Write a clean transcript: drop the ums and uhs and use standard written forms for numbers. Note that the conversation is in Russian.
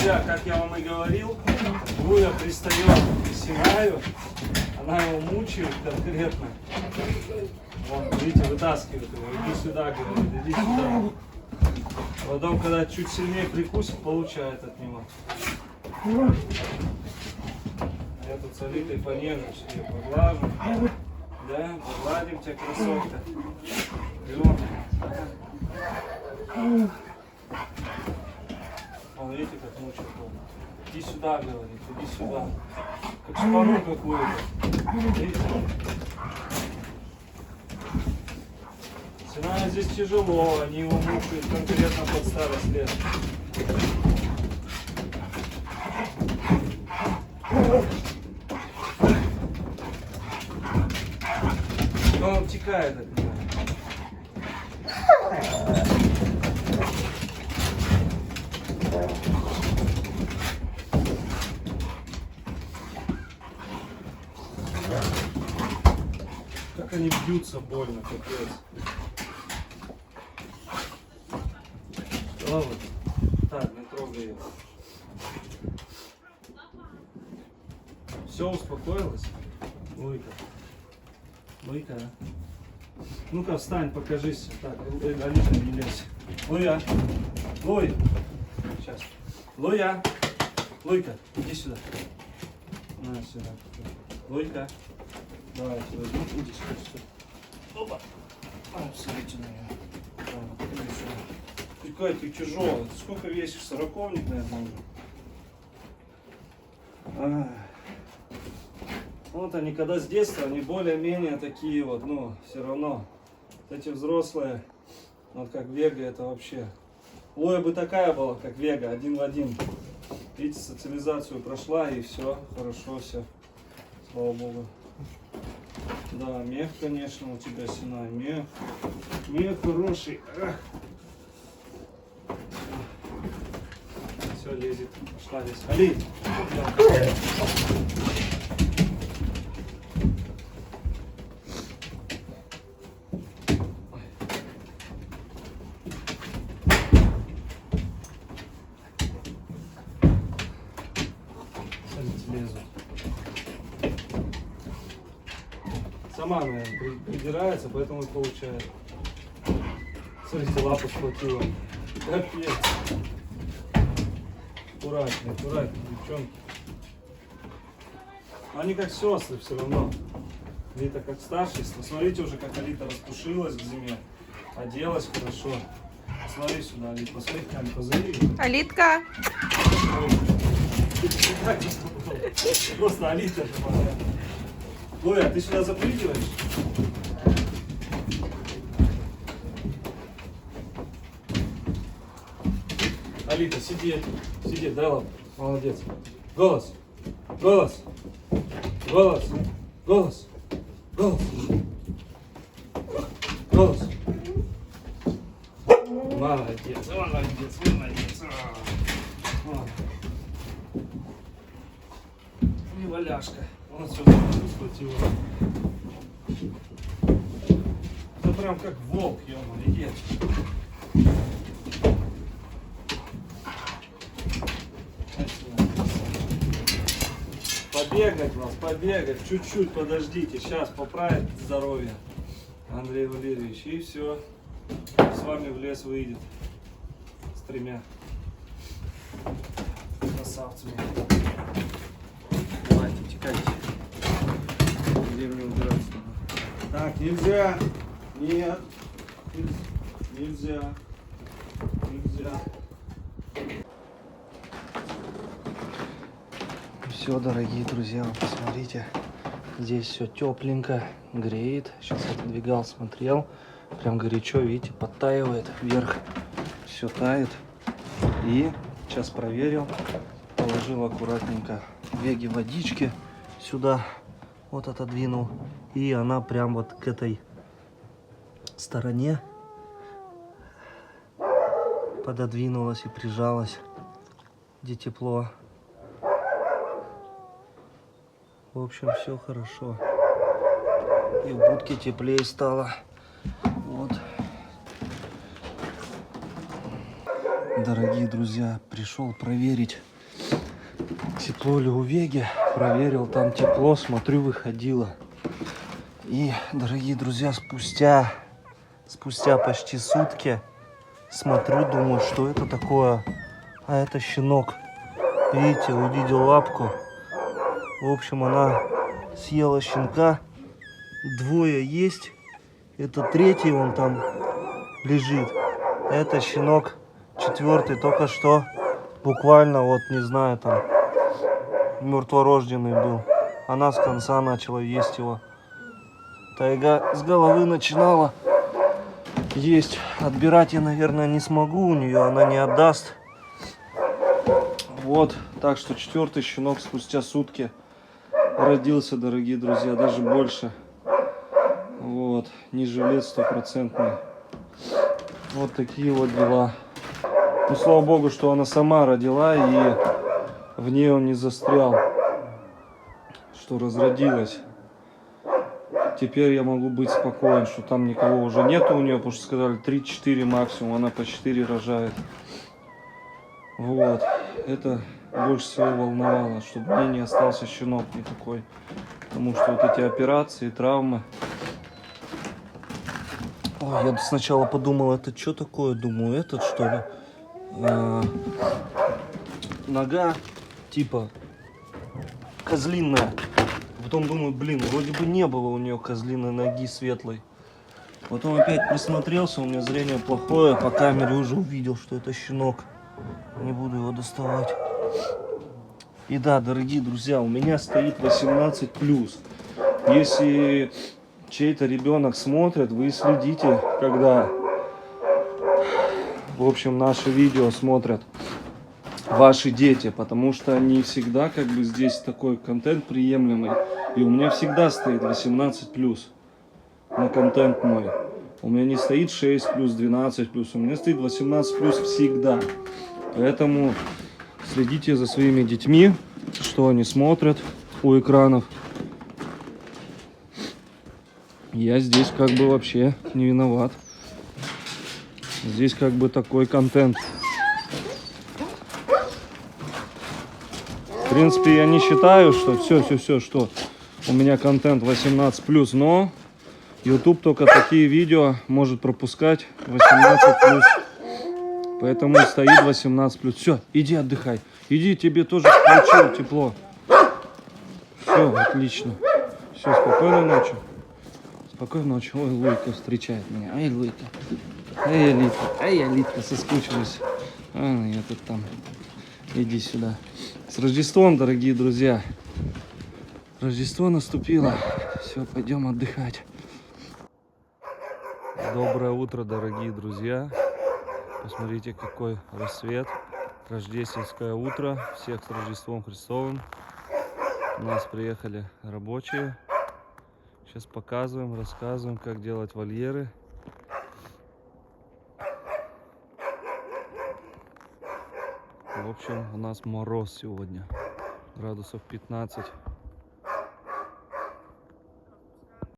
друзья, как я вам и говорил, Луя пристает к Синаю, она его мучает конкретно. Вон, видите, вытаскивает его. Иди сюда, говорит, иди сюда. Потом, когда чуть сильнее прикусит, получает от него. Я тут с Алитой понежусь, ее поглажу. Да, погладим тебя, красотка. Берем. Он, видите, как мучает его. Иди сюда, говорит, иди сюда. Как шпану какую-то. Видите? Синаю здесь тяжело, они его мучают конкретно под старость лет. Но он утекает от него. Как они бьются больно, капец. Ладно. Так, не трогай ее. Все, успокоилась? Луйка. Луйка. Ну-ка, встань, покажись. Так, Алита, не лезь. Луя. Луй. Сейчас. Луя. Луйка, иди сюда. На, сюда. Луйка. Давай, сюда. Иди сюда. Опа. Смотрите на нее. Какая ты тяжелая. Ты сколько весишь? 40-ник, наверное, уже. Вот они, когда с детства, они более-менее такие вот, ну, все равно. Вот эти взрослые, вот как Вега, это вообще. Лоя бы такая была, как Вега, один в один. Видите, социализацию прошла и все, хорошо все. Слава Богу. Да, мех, конечно, у тебя, Синай, мех. Мех хороший. Ах. Все, лезет. Пошла здесь. Али! Лезут. Сама, наверное, придирается, поэтому и получает. Смотрите, лапу схватила. Капец. Аккуратнее, аккуратнее, девчонки. Они как сестры все равно. Алита как старший. Смотрите уже, как Алита распушилась к зиме. Оделась хорошо. Смотри сюда, Алита. Посмотри, Кань, позови ее. Алитка. Просто Алита же моя. Лоя, ты сюда запрыгиваешь? Алита, сиди, сиди, дай лапу. Молодец. Голос, голос, голос, голос, голос, голос. Молодец, молодец, молодец. И валяшка. Он сюда схватил. Это прям как волк, ё-моё, иди. Побегать вас, побегать, чуть-чуть подождите, сейчас поправит здоровье Андрей Валерьевич, и все, с вами в лес выйдет с 3 красавцами. Давайте, текайте. Где мне убираться? Так, нельзя, нет, нельзя, нельзя. Все, дорогие друзья, посмотрите, здесь все тепленько, греет. Сейчас отодвигал, смотрел, прям горячо, видите, подтаивает вверх, все тает. И сейчас проверил, положил аккуратненько Веги водички сюда, вот отодвинул, и она прям вот к этой стороне пододвинулась и прижалась, где тепло. В общем, все хорошо. И в будке теплее стало. Вот. Дорогие друзья, пришел проверить Тепло ли у Веги. Проверил, там тепло. Смотрю, выходило. И, дорогие друзья, спустя почти сутки смотрю, думаю, что это такое. А это щенок. Видите, увидел лапку. В общем, она съела щенка. Двое есть. Это третий, он там лежит. Это щенок четвертый, только что буквально, вот не знаю, там мертворожденный был. Она с конца начала есть его. Тайга с головы начинала есть. Отбирать я, наверное, не смогу у нее, она не отдаст. Вот, так что четвертый щенок спустя сутки родился, дорогие друзья, даже больше. Вот, не жилец стопроцентный. Вот такие вот дела. Ну, слава богу, что она сама родила, и в ней он не застрял, что разродилась. Теперь я могу быть спокоен, что там никого уже нету у нее, потому что сказали 3-4 максимум, она по 4 рожает. Вот, это больше всего волновало, чтобы мне не остался щенок никакой. Потому что вот эти операции, травмы. Ой, я сначала подумал, это что такое? Думаю, этот что ли? Нога типа козлиная. Потом думаю, блин, вроде бы не было у нее козлиной ноги светлой. Потом опять присмотрелся, у меня зрение плохое, по камере уже увидел, что это щенок. Не буду его доставать. И да, дорогие друзья, у меня стоит 18+. Если чей-то ребенок смотрит, вы следите, когда, в общем, наши видео смотрят ваши дети, потому что не всегда как бы здесь такой контент приемлемый. И у меня всегда стоит 18+ на контент мой. У меня не стоит 6+, 12+, у меня стоит 18+ всегда. Поэтому следите за своими детьми, что они смотрят у экранов. Я здесь как бы вообще не виноват. Здесь как бы такой контент. В принципе, я не считаю, что все, что у меня контент 18+, но YouTube только такие видео может пропускать 18+. Поэтому и стоит 18+. Все, иди отдыхай. Иди, тебе тоже включил тепло. Все, отлично. Все, спокойной ночи. Спокойной ночи. Ой, Луйка встречает меня. Ай, Луйка. Ай, Алитка. Ай, Алитка, соскучилась. А, я тут там. Иди сюда. С Рождеством, дорогие друзья. Рождество наступило. Все, пойдем отдыхать. Доброе утро, дорогие друзья. Посмотрите, какой рассвет. Рождественское утро. Всех с Рождеством Христовым. У нас приехали рабочие. Сейчас показываем, рассказываем, как делать вольеры. В общем, у нас мороз сегодня. Градусов 15.